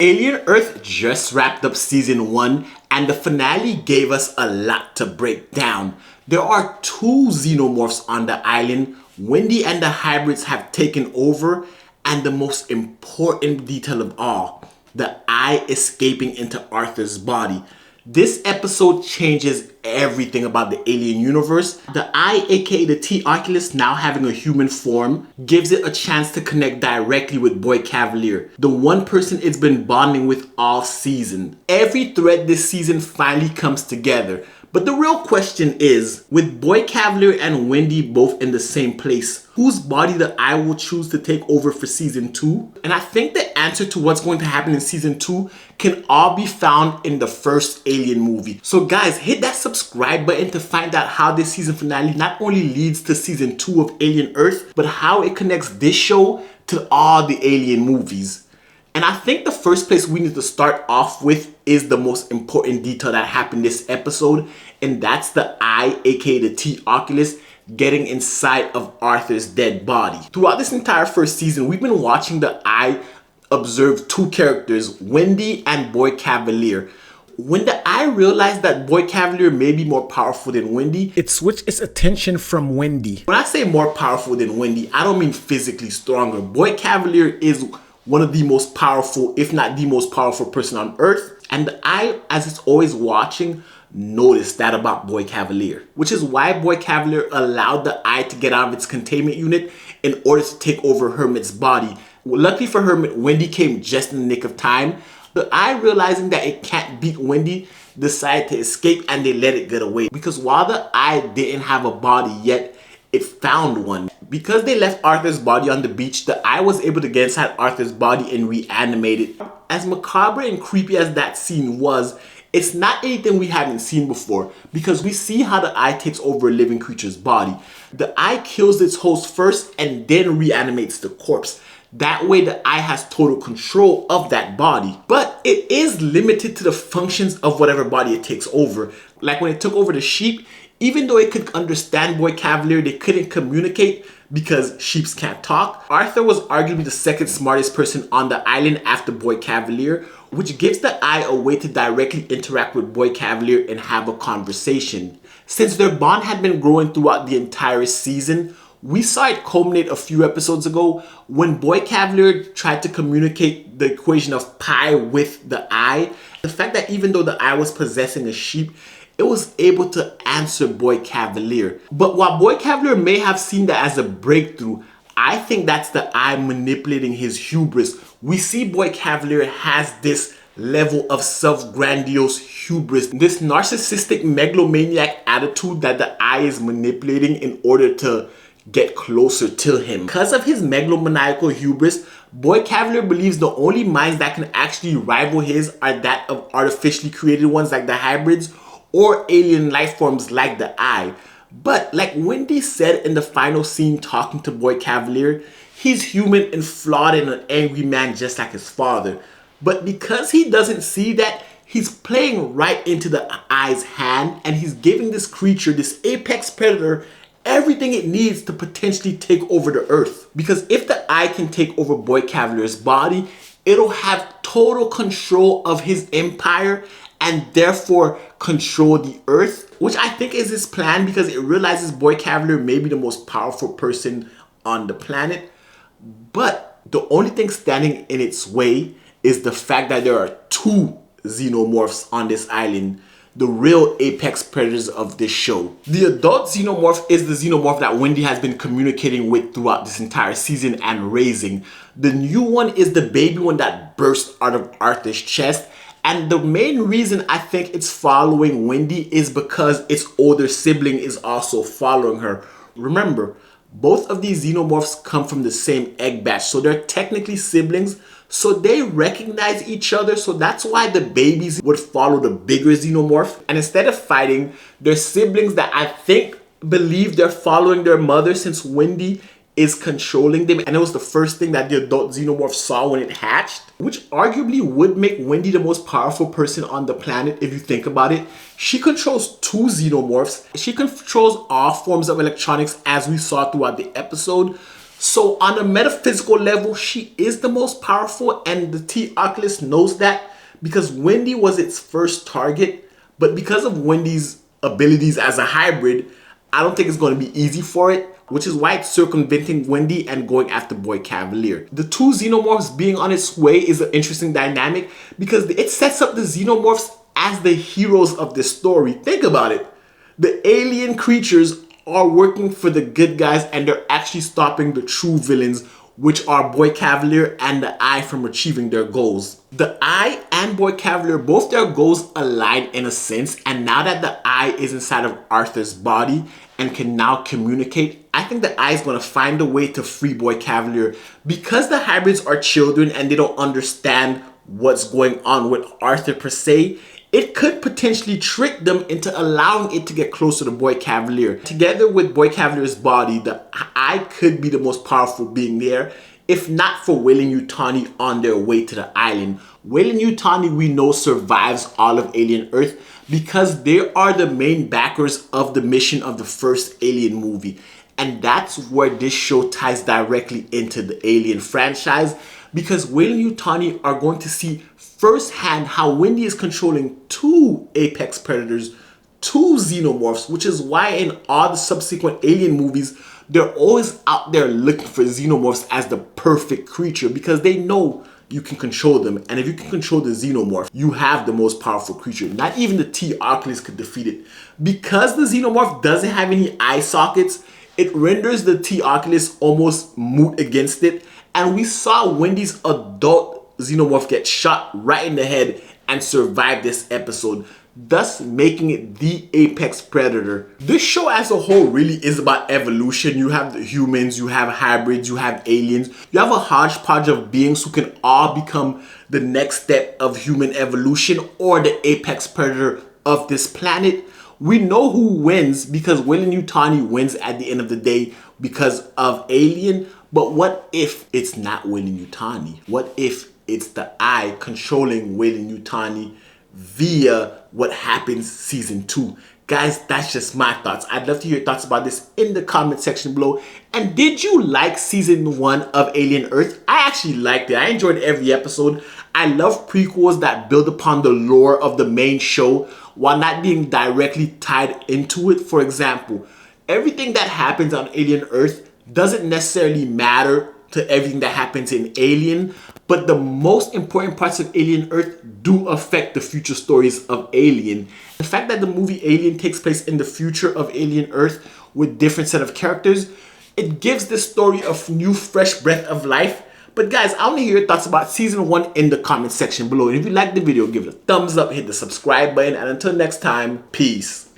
Alien Earth just wrapped up season 1 and the finale gave us a lot to break down. There are 2 xenomorphs on the island. Wendy and the hybrids have taken over, and the most important detail of all, the eye escaping into Arthur's body. This episode changes everything about the Alien universe. The eye, aka the T Oculus, now having a human form, gives it a chance to connect directly with Boy Cavalier, the one person it's been bonding with all season. Every thread this season finally comes together. But the real question is, with Boy Cavalier and Wendy both in the same place, whose body the eye will choose to take over for season 2? And I think the answer to what's going to happen in season 2 can all be found in the first Alien movie. So guys, hit that subscribe button to find out how this season finale not only leads to season 2 of Alien Earth, but how it connects this show to all the Alien movies. And I think the first place we need to start off with is the most important detail that happened this episode, and that's the eye, aka the T Oculus, getting inside of Arthur's dead body. Throughout this entire first season, we've been watching the eye observe 2 characters, Wendy and Boy Cavalier. When the eye realized that Boy Cavalier may be more powerful than Wendy, it switched its attention from Wendy. When I say more powerful than Wendy, I don't mean physically stronger. Boy Cavalier is one of the most powerful, if not the most powerful person on Earth. And the eye, as it's always watching, noticed that about Boy Cavalier. Which is why Boy Cavalier allowed the eye to get out of its containment unit in order to take over Hermit's body. Luckily for Hermit, Wendy came just in the nick of time. The eye, realizing that it can't beat Wendy, decided to escape, and they let it get away. Because while the eye didn't have a body yet, it found one. Because they left Arthur's body on the beach, the eye was able to get inside Arthur's body and reanimate it. As macabre and creepy as that scene was, it's not anything we haven't seen before, because we see how the eye takes over a living creature's body. The eye kills its host first and then reanimates the corpse. That way the eye has total control of that body. But it is limited to the functions of whatever body it takes over. Like when it took over the sheep, even though it could understand Boy Cavalier, they couldn't communicate because sheeps can't talk. Arthur was arguably the second smartest person on the island after Boy Cavalier, which gives the eye a way to directly interact with Boy Cavalier and have a conversation. Since their bond had been growing throughout the entire season, we saw it culminate a few episodes ago when Boy Cavalier tried to communicate the equation of pi with the eye. The fact that even though the eye was possessing a sheep, it was able to answer Boy Cavalier. But while Boy Cavalier may have seen that as a breakthrough, I think that's the eye manipulating his hubris. We see Boy Cavalier has this level of self-grandiose hubris, this narcissistic megalomaniac attitude that the eye is manipulating in order to get closer to him. Because of his megalomaniacal hubris, Boy Cavalier believes the only minds that can actually rival his are that of artificially created ones like the hybrids, or alien life forms like the eye. But like Wendy said in the final scene talking to Boy Cavalier, he's human and flawed and an angry man just like his father. But because he doesn't see that, he's playing right into the eye's hand, and he's giving this creature, this apex predator, everything it needs to potentially take over the Earth. Because if the eye can take over Boy Cavalier's body, it'll have total control of his empire and therefore control the Earth, which I think is his plan because it realizes Boy Cavalier may be the most powerful person on the planet. But the only thing standing in its way is the fact that there are 2 xenomorphs on this island, the real apex predators of this show. The adult xenomorph is the xenomorph that Wendy has been communicating with throughout this entire season and raising. The new one is the baby one that burst out of Arthur's chest. And the main reason I think it's following Wendy is because its older sibling is also following her. Remember, both of these xenomorphs come from the same egg batch, so they're technically siblings, so they recognize each other. So that's why the babies would follow the bigger xenomorph. And instead of fighting, they're siblings that I think believe they're following their mother, since Wendy is controlling them, and it was the first thing that the adult xenomorph saw when it hatched, which arguably would make Wendy the most powerful person on the planet if you think about it. She controls 2 xenomorphs. She controls all forms of electronics, as we saw throughout the episode. So on a metaphysical level, she is the most powerful, and the T Oculus knows that because Wendy was its first target. But because of Wendy's abilities as a hybrid, I don't think it's going to be easy for it, which is why it's circumventing Wendy and going after Boy Cavalier. The two Xenomorphs being on its way is an interesting dynamic because it sets up the Xenomorphs as the heroes of this story. Think about it. The alien creatures are working for the good guys, and they're actually stopping the true villains, which are Boy Cavalier and the Eye, from achieving their goals. The Eye and Boy Cavalier, both their goals align in a sense, and now that the Eye is inside of Arthur's body and can now communicate, I think the Eye is going to find a way to free Boy Cavalier. Because the hybrids are children and they don't understand what's going on with Arthur per se, it could potentially trick them into allowing it to get closer to Boy Cavalier. Together with Boy Cavalier's body, the Eye could be the most powerful being there, if not for Weyland-Yutani on their way to the island. Weyland-Yutani, we know, survives all of Alien Earth because they are the main backers of the mission of the first Alien movie. And that's where this show ties directly into the Alien franchise, because Weyland-Yutani are going to see firsthand how Wendy is controlling two apex predators, two xenomorphs, which is why in all the subsequent Alien movies, they're always out there looking for xenomorphs as the perfect creature, because they know you can control them. And if you can control the xenomorph, you have the most powerful creature. Not even the T Oculus could defeat it. Because the xenomorph doesn't have any eye sockets, it renders the T Oculus almost moot against it. And we saw Wendy's adult xenomorph get shot right in the head and survive this episode, thus making it the apex predator. This show as a whole really is about evolution. You have the humans, you have hybrids, you have aliens, you have a hodgepodge of beings who can all become the next step of human evolution or the apex predator of this planet. We know who wins because Weyland-Yutani wins at the end of the day because of Alien. But what if it's not Weyland-Yutani? What if it's the Eye controlling Weyland-Yutani via what happens season 2? Guys, that's just my thoughts. I'd love to hear your thoughts about this in the comment section below. And did you like season 1 of Alien Earth? I actually liked it. I enjoyed every episode. I love prequels that build upon the lore of the main show while not being directly tied into it. For example, everything that happens on Alien Earth doesn't necessarily matter to everything that happens in Alien, but the most important parts of Alien Earth do affect the future stories of Alien. The fact that the movie Alien takes place in the future of Alien Earth with different set of characters, it gives this story a new fresh breath of life. But guys, I want to hear your thoughts about season 1 in the comment section below. And if you liked the video, give it a thumbs up, hit the subscribe button, and until next time, peace.